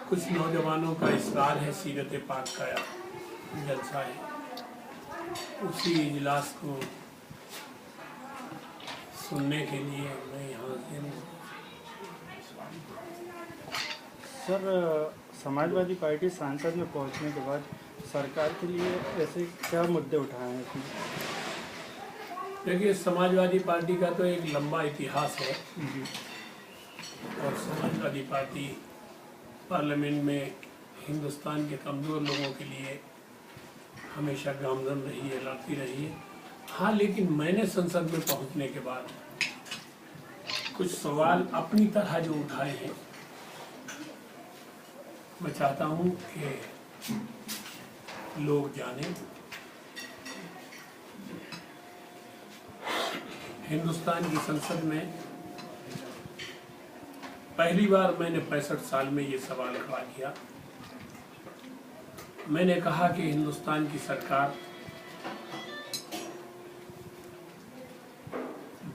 कुछ नौजवानों का इसरार है, सीरत पाक का जलसा है, उसी इजलास को सुनने के लिए मैं यहाँ से। सर, समाजवादी पार्टी सांसद में पहुंचने के बाद सरकार के लिए ऐसे क्या मुद्दे उठाए हैं इसमें? देखिए, समाजवादी पार्टी का तो एक लंबा इतिहास है और समाजवादी पार्टी पार्लियामेंट में हिंदुस्तान के कमज़ोर लोगों के लिए हमेशा गामजन रही है, लड़ती रही है। हाँ, लेकिन मैंने संसद में पहुंचने के बाद कुछ सवाल अपनी तरह जो उठाए हैं, मैं चाहता हूं कि लोग जानें। हिंदुस्तान की संसद में पहली बार मैंने 65 साल में ये सवाल खड़ा किया। मैंने कहा कि हिंदुस्तान की सरकार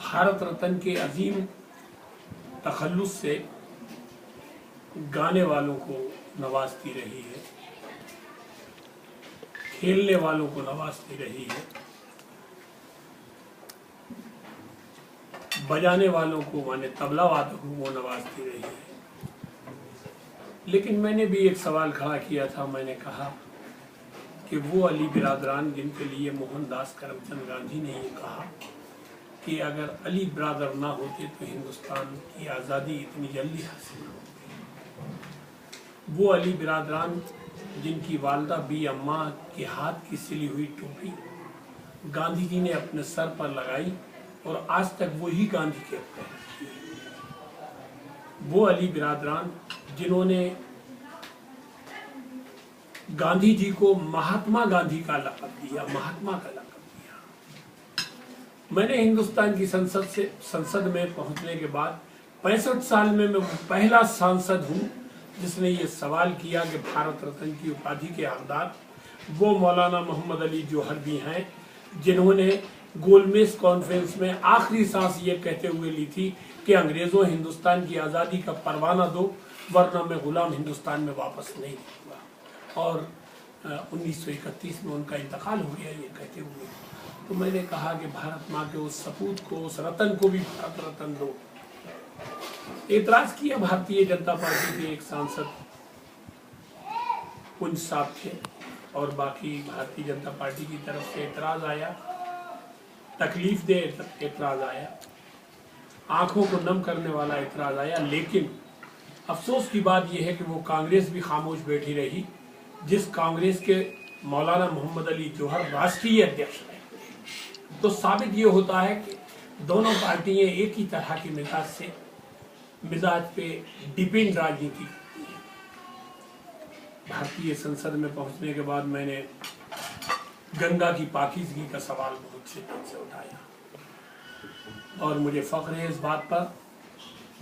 भारत रत्न के अजीम तखल्लुस से गाने वालों को नवाजती रही है, खेलने वालों को नवाजती रही है, बजाने वालों को माने तबला वादकों को नवाजती रही है। लेकिन मैंने भी एक सवाल खड़ा किया था। मैंने कहा कि वो अली बिरादरान जिनके लिए मोहनदास करमचंद गांधी ने ये कहा कि अगर अली बिरादर ना होते तो हिंदुस्तान की आज़ादी इतनी जल्दी हासिल न होती। वो अली बिरादरान जिनकी वालदा बी अम्मा के हाथ की सिली हुई टोपी गांधी जी ने अपने सर पर लगाई और आज तक वही गांधी के अपने। वो अली बिरादरान जिन्होंने गांधी जी को महात्मा गांधी का लक़ब दिया, महात्मा का लक़ब दिया। मैंने हिंदुस्तान की संसद में पहुंचने के बाद 65 साल में मैं पहला सांसद हूं जिसने ये सवाल किया कि भारत रत्न की उपाधि के हकदार वो मौलाना मोहम्मद अली जौहर भी हैं, जिन्होंने गोलमेज कॉन्फ्रेंस में आखिरी सांस ये कहते हुए ली थी कि अंग्रेजों हिंदुस्तान की आज़ादी का परवाना दो वरना मैं गुलाम हिंदुस्तान में वापस नहीं दूंगा। और 1931 में उनका इंतकाल हो गया ये कहते हुए। तो मैंने कहा कि भारत माँ के उस सपूत को, उस रतन को भी भारत रत्न दो। एतराज किया भारतीय जनता पार्टी के एक सांसद पुंज साहब थे और बाकी भारतीय जनता पार्टी की तरफ से एतराज आया, तकलीफ दे एतराज आया, आंखों को नम करने वाला एतराज आया। लेकिन अफसोस की बात यह है कि वो कांग्रेस भी खामोश बैठी रही, जिस कांग्रेस के मौलाना मोहम्मद अली जौहर राष्ट्रीय अध्यक्ष हैं। तो साबित ये होता है कि दोनों पार्टियां एक ही तरह के मिजाज पे डिपेंड राजनीति करती हैं। भारतीय संसद में पहुंचने के बाद मैंने गंगा की पाकीज़गी का सवाल बहुत शिद्दत से उठाया और मुझे फख्र है इस बात पर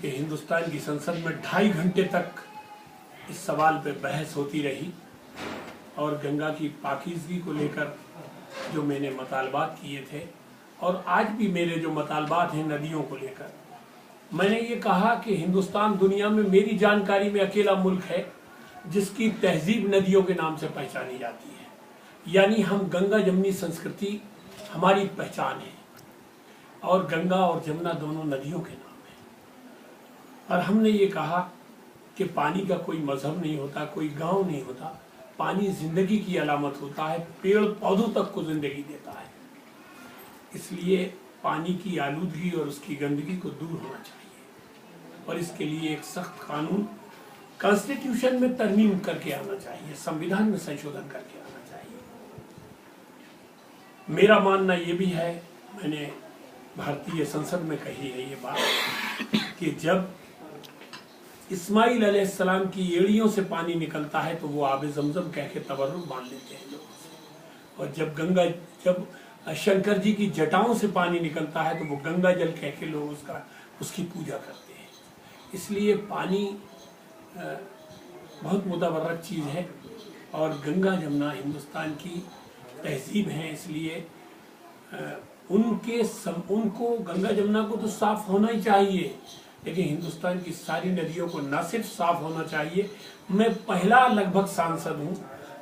कि हिंदुस्तान की संसद में 2.5 घंटे तक इस सवाल पे बहस होती रही और गंगा की पाकीज़गी को लेकर जो मैंने मतालबात किए थे और आज भी मेरे जो मतालबात हैं नदियों को लेकर, मैंने ये कहा कि हिंदुस्तान दुनिया में मेरी जानकारी में अकेला मुल्क है जिसकी तहजीब नदियों के नाम से पहचानी जाती है। यानी हम गंगा जमुनी संस्कृति हमारी पहचान है और गंगा और जमुना दोनों नदियों के नाम है। और हमने ये कहा कि पानी का कोई मजहब नहीं होता, कोई गांव नहीं होता, पानी जिंदगी की अलामत होता है, पेड़ पौधों तक को जिंदगी देता है। इसलिए पानी की आलूदगी और उसकी गंदगी को दूर होना चाहिए और इसके लिए एक सख्त कानून कॉन्स्टिट्यूशन में तरमीम करके आना चाहिए, संविधान में संशोधन करके आना चाहिए। मेरा मानना ये भी है, मैंने भारतीय संसद में कही है ये बात कि जब इस्माइल अलैहिस्सलाम की एड़ियों से पानी निकलता है तो वो आबे ज़मज़म कह के तबर्रुक मान लेते हैं लोगों से, और जब शंकर जी की जटाओं से पानी निकलता है तो वो गंगा जल कह के लोग उसकी पूजा करते हैं। इसलिए पानी बहुत मुतबर्रक चीज़ है और गंगा जमुना हिंदुस्तान की तहजीब है। इसलिए उनको गंगा जमुना को तो साफ होना ही चाहिए, लेकिन हिंदुस्तान की सारी नदियों को न सिर्फ साफ होना चाहिए, मैं पहला लगभग सांसद हूँ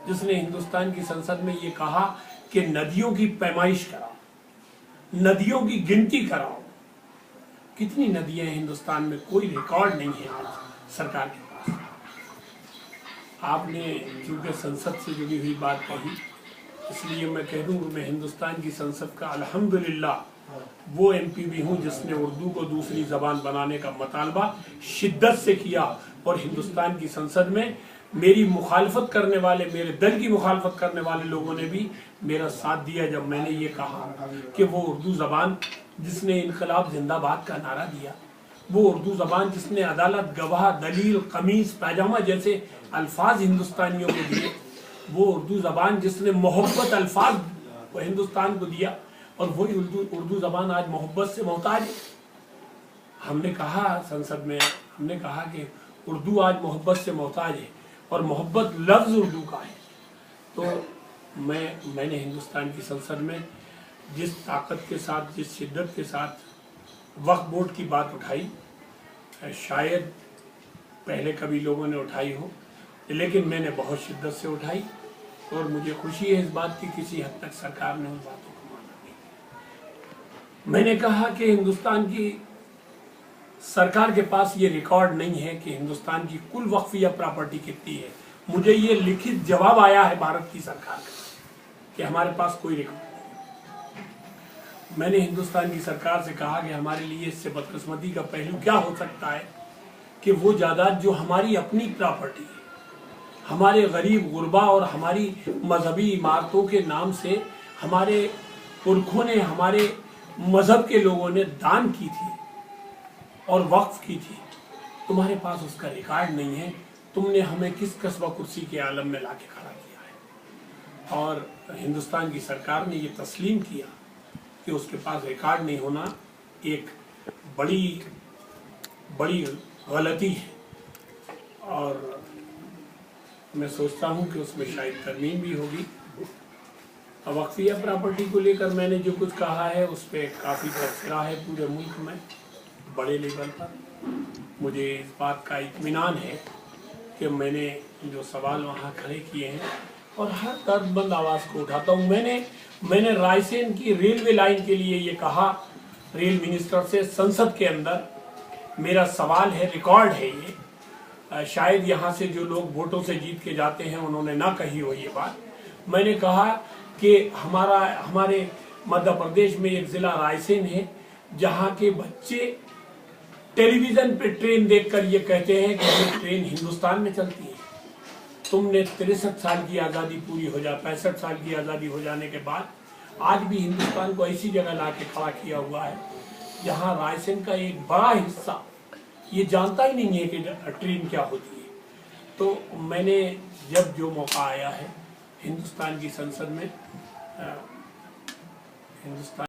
जिसने हिंदुस्तान की संसद में ये कहा कि नदियों की पैमाइश कराओ, नदियों की गिनती कराओ। कितनी नदियां हैं हिंदुस्तान में, कोई रिकॉर्ड नहीं है आज सरकार के पास। आपने चूंकि संसद से जुड़ी हुई बात कही, इसलिए मैं कह दूं मैं हिंदुस्तान की संसद का अल्हम्दुलिल्लाह वो एमपी भी हूं जिसने उर्दू को दूसरी जबान बनाने का मुतालबा शिद्दत से किया, और हिंदुस्तान की संसद में मेरी मुखालफत करने वाले, मेरे दल की मुखालफत करने वाले लोगों ने भी मेरा साथ दिया जब मैंने ये कहा कि वो उर्दू जबान जिसने इनकलाब जिंदाबाद का नारा दिया, वो उर्दू जबान जिसने अदालत, गवाह, दलील, कमीज, पैजामा जैसे अल्फाज हिंदुस्तानियों को दिए, वो उर्दू जबान जिसने मोहब्बत अल्फाज हिंदुस्तान को दिया, और वही उर्दू जबान आज मोहब्बत से मोहताज है। हमने कहा संसद में, हमने कहा कि उर्दू आज मोहब्बत से मोहताज है, और मोहब्बत लफ्ज़ उर्दू का है। तो मैंने हिंदुस्तान की संसद में जिस ताकत के साथ, जिस शिद्दत के साथ वक्फ बोर्ड की बात उठाई, शायद पहले कभी लोगों ने उठाई हो, लेकिन मैंने बहुत शिद्दत से उठाई, और मुझे खुशी है इस बात की किसी हद तक सरकार ने उन बातों को माना नहीं। मैंने कहा कि हिंदुस्तान की सरकार के पास ये रिकॉर्ड नहीं है कि हिंदुस्तान की कुल वक्फिया प्रॉपर्टी कितनी है। मुझे ये लिखित जवाब आया है भारत की सरकार का कि हमारे पास कोई रिकॉर्ड नहीं। मैंने हिंदुस्तान की सरकार से कहा कि हमारे लिए इससे बदकिस्मती का पहलू क्या हो सकता है कि वो जायदाद जो हमारी अपनी प्रॉपर्टी है, हमारे गरीब गुरबा और हमारी मजहबी इमारतों के नाम से हमारे पुरखों ने, हमारे मजहब के लोगों ने दान की थी और वक्फ की थी, तुम्हारे पास उसका रिकॉर्ड नहीं है। तुमने हमें किस कस्बा कुर्सी के आलम में लाके खड़ा किया है। और हिंदुस्तान की सरकार ने ये तस्लीम किया कि उसके पास रिकॉर्ड नहीं होना एक बड़ी बड़ी गलती है, और मैं सोचता हूँ कि उसमें शायद तरमीम भी होगी। वक्फिया प्रॉपर्टी को लेकर मैंने जो कुछ कहा है उस पर काफ़ी तबसरा है पूरे मुल्क में, बड़े लेवल पर। मुझे इस बात का इत्मीनान है कि मैंने जो सवाल वहाँ खड़े किए हैं और हर दर्दमंद आवाज़ को उठाता हूँ। मैंने रायसेन की रेलवे लाइन के लिए ये कहा रेल मिनिस्टर से संसद के अंदर, मेरा सवाल है, रिकॉर्ड है ये, शायद यहाँ से जो लोग वोटों से जीत के जाते हैं उन्होंने ना कही हो ये बात। मैंने कहा कि हमारे मध्य प्रदेश में एक ज़िला रायसेन है जहाँ के बच्चे टेलीविज़न पे ट्रेन देखकर ये कहते हैं कि ये ट्रेन हिंदुस्तान में चलती है। तुमने 63 साल की आज़ादी पूरी हो जा 65 साल की आज़ादी हो जाने के बाद आज भी हिंदुस्तान को ऐसी जगह ला के खड़ा किया हुआ है जहाँ रायसेन का एक बड़ा हिस्सा ये जानता ही नहीं है कि ट्रेन क्या होती है। तो मैंने जब जो मौका आया है हिंदुस्तान की संसद में, हिंदुस्तान